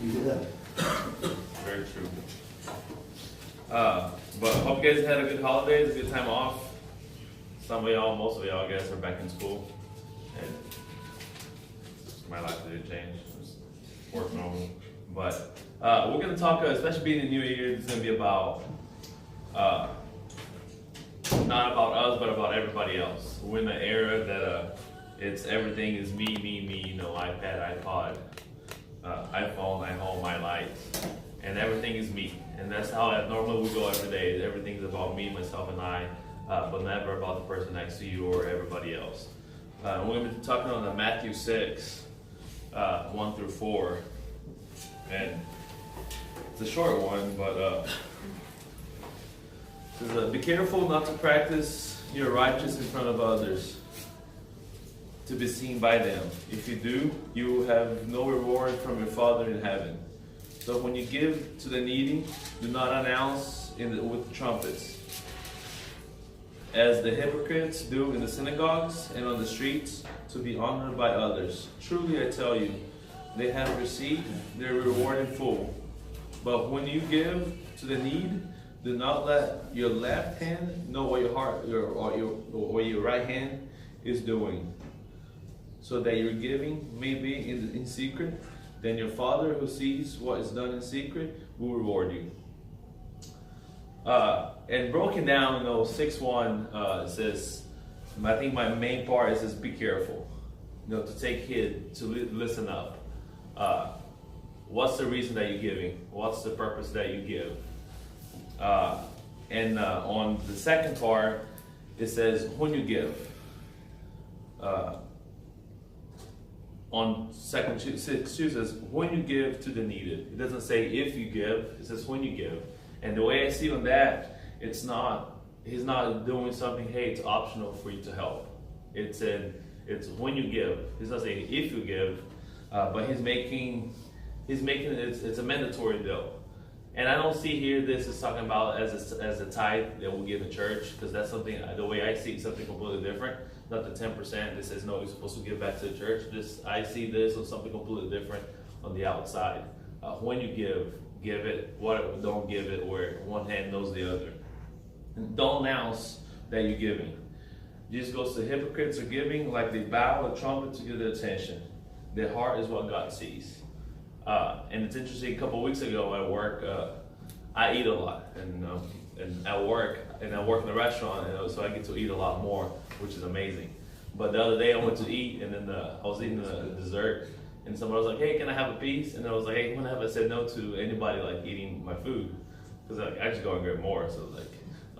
Yeah. Very true. But hope you guys had a good holidays, a good time off. Some of y'all, most of y'all, I guess, are back in school. And my life didn't change. Just work normal. But we're going to talk, especially being the new year, it's going to be about, not about us, but about everybody else. We're in an era that it's everything is me, you know, iPad, iPod, iPhone, iHome, my lights, and everything is me. And that's how normally we go every day. Everything's about me, myself, and I, but never about the person next to you or everybody else. We're going to be talking on Matthew 6, 1 through 4. And it's a short one, but it says, be careful not to practice your righteousness in front of others, to be seen by them. If you do, you will have no reward from your Father in heaven. So when you give to the needy, do not announce with trumpets, as the hypocrites do in the synagogues and on the streets, to be honored by others. Truly I tell you, they have received their reward in full. But when you give to the need, do not let your left hand know what your right hand is doing, so that your giving may be in secret. Then your Father who sees what is done in secret will reward you. And broken down, 6:1 says, I think my main part is be careful, to take heed, to listen up. What's the reason that you're giving? What's the purpose that you give? And on the second part, it says when you give. On second 6 says when you give to the needed. It doesn't say if you give, it says when you give. And the way I see on that, he's not doing something, hey, it's optional for you to help. It's when you give. He's not saying if you give, but he's making it's a mandatory deal. And I don't see here this is talking about as a tithe that we give in church, because that's something, the way I see something completely different. Not the 10% that says no, you're supposed to give back to the church. I see this as something completely different on the outside. When you give it. Don't give it where one hand knows the other. And don't announce that you're giving. Jesus goes to hypocrites are giving like they bow a trumpet to get their attention. Their heart is what God sees. And it's interesting. A couple of weeks ago at work, I eat a lot, and at work, and I work in a restaurant, so I get to eat a lot more, which is amazing. But the other day I went to eat, and then I was eating the dessert, and somebody was like, "Hey, can I have a piece?" And I was like, "Hey, when have I said no to anybody like eating my food?" Because I just go and get more, so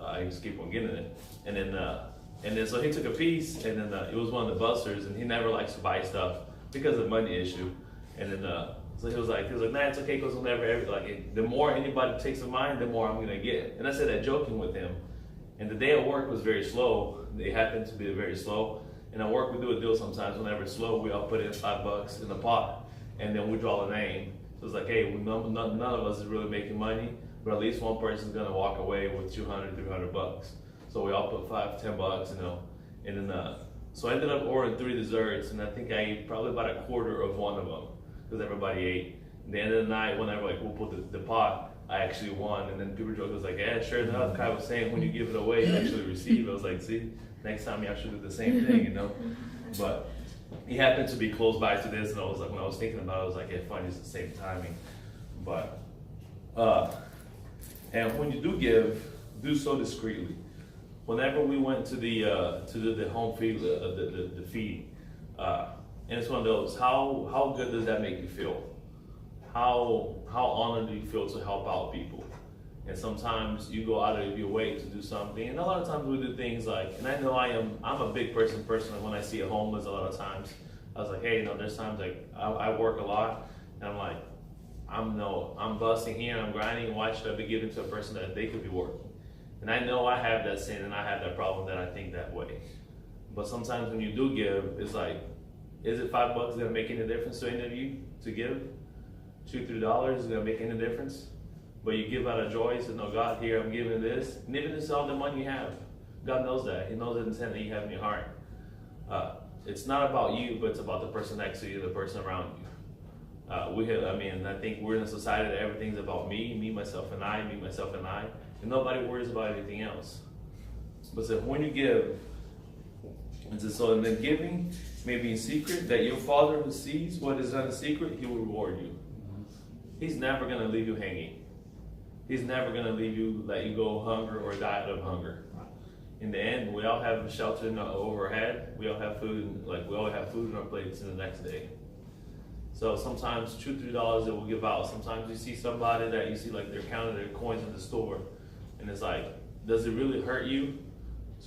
I just keep on getting it. And then so he took a piece, and then it was one of the busters, and he never likes to buy stuff because of money issue. And then so he was like, nah, it's okay, because the more anybody takes of mine, the more I'm gonna get. And I said that joking with him. And the day at work was very slow. They happened to be very slow. And at work we do a deal sometimes. Whenever it's slow, we all put in $5 in the pot, and then we draw a name. So it's like, hey, none of us is really making money, but at least one person's gonna walk away with $200, $300. So we all put $5, $10, and then so I ended up ordering 3 desserts, and I think I ate probably about a quarter of one of them, because everybody ate. At the end of the night, whenever we'll put the pot, I actually won. And then people joked, was like, yeah, sure enough, Kai was saying when you give it away, you actually receive. I was like, see, next time you actually do the same thing, But he happened to be close by to this, and I was like, when I was thinking about it, I was like, yeah, fine, it's the same timing. But and when you do give, do so discreetly. Whenever we went to the home feed, the feed, and it's one of those, how good does that make you feel? How honored do you feel to help out people? And sometimes you go out of your way to do something, and a lot of times we do things like, and I know I'm a big person personally. When I see a homeless, a lot of times I was like, hey, there's times like I work a lot, and I'm like, I'm busting here, I'm grinding. Why should I be giving to a person that they could be working? And I know I have that sin and I have that problem that I think that way. But sometimes when you do give, it's like, is it $5 gonna make any difference to any of you to give? $2, $3 is gonna make any difference? But you give out of joy, you say, no, God, here, I'm giving this. And even if it's all the money you have, God knows that. He knows the intent that you have in your heart. It's not about you, but it's about the person next to you, the person around you. I think we're in a society that everything's about me, myself, and I, me, myself, and I, and nobody worries about anything else. But so when you give, and so in the giving, maybe in secret, that your Father who sees what is done in secret, He will reward you. He's never going to leave you hanging. He's never going to leave you, let you go hunger or die out of hunger. In the end, we all have shelter over our head. We all have food, we all have food on our plates in the next day. So sometimes $2, $3 that we'll give out. Sometimes you see somebody that you see like they're counting their coins in the store, and it's like, does it really hurt you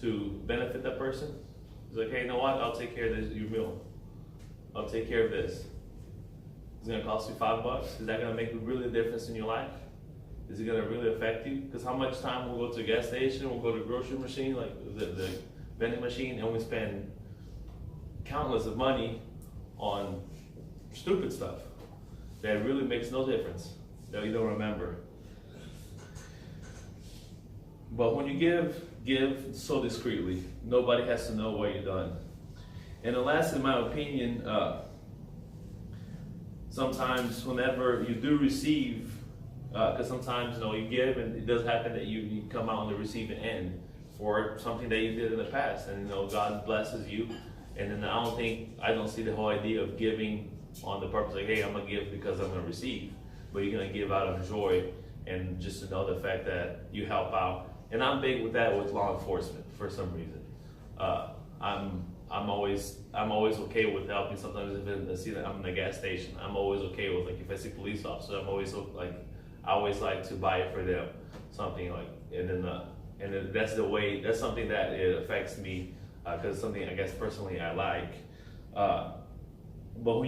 to benefit that person? It's like, hey, you know what? I'll take care of your meal. I'll take care of this. It's gonna cost you $5. Is that gonna make really a difference in your life? Is it gonna really affect you? Because how much time we'll go to a gas station, we'll go to a grocery machine, like the vending machine, and we spend countless of money on stupid stuff that really makes no difference, that you don't remember. But when you give so discreetly. Nobody has to know what you've done. And the last, in my opinion, sometimes whenever you do receive, because sometimes you give and it does happen that you come out on the receiving end for something that you did in the past, and God blesses you, and then I don't see the whole idea of giving on the purpose like, hey, I'm gonna give because I'm gonna receive, but you're gonna give out of joy and just to know the fact that you help out. And I'm big with that with law enforcement for some reason. I'm always okay with helping. Sometimes if I see that I'm in a gas station, I'm always okay with if I see police officers, I always like to buy it for them, something and then that's the way. That's something that it affects me because it's something I guess personally I like. But when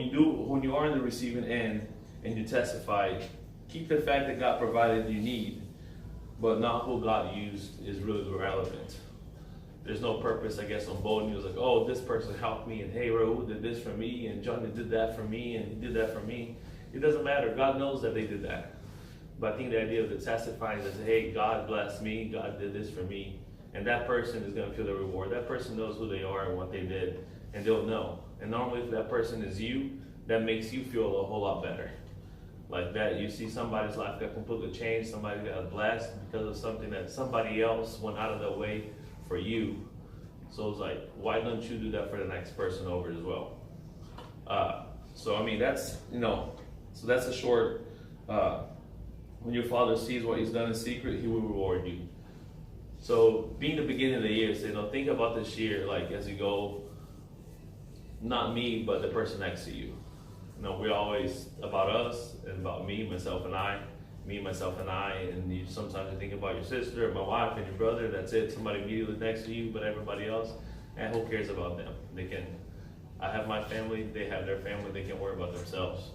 you are in the receiving end and you testify, keep the fact that God provided you need, but not who God used is really relevant. There's no purpose, I guess, on bold news like, oh, this person helped me, and hey, Raul did this for me, and Johnny did that for me, and he did that for me. It doesn't matter. God knows that they did that. But I think the idea of the testifying is, hey, God blessed me, God did this for me, and that person is going to feel the reward. That person knows who they are and what they did, and they'll know. And normally if that person is you, that makes you feel a whole lot better. Like that, you see somebody's life got completely changed, somebody got blessed because of something that somebody else went out of their way for you. So it's like, why don't you do that for the next person over as well? So that's a short, when your Father sees what He's done in secret, He will reward you. So being the beginning of the year, think about this year, as you go, not me, but the person next to you. We're always about us and about me, myself, and I. Me, myself, and I. And sometimes you think about your sister, or my wife, and your brother. That's it. Somebody immediately next to you, but everybody else, and who cares about them? I have my family. They have their family. They can worry about themselves.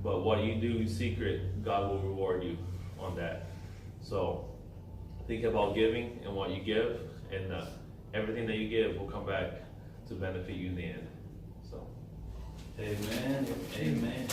But what you do in secret, God will reward you on that. So think about giving and what you give, and everything that you give will come back to benefit you in the end. So. Amen. Amen.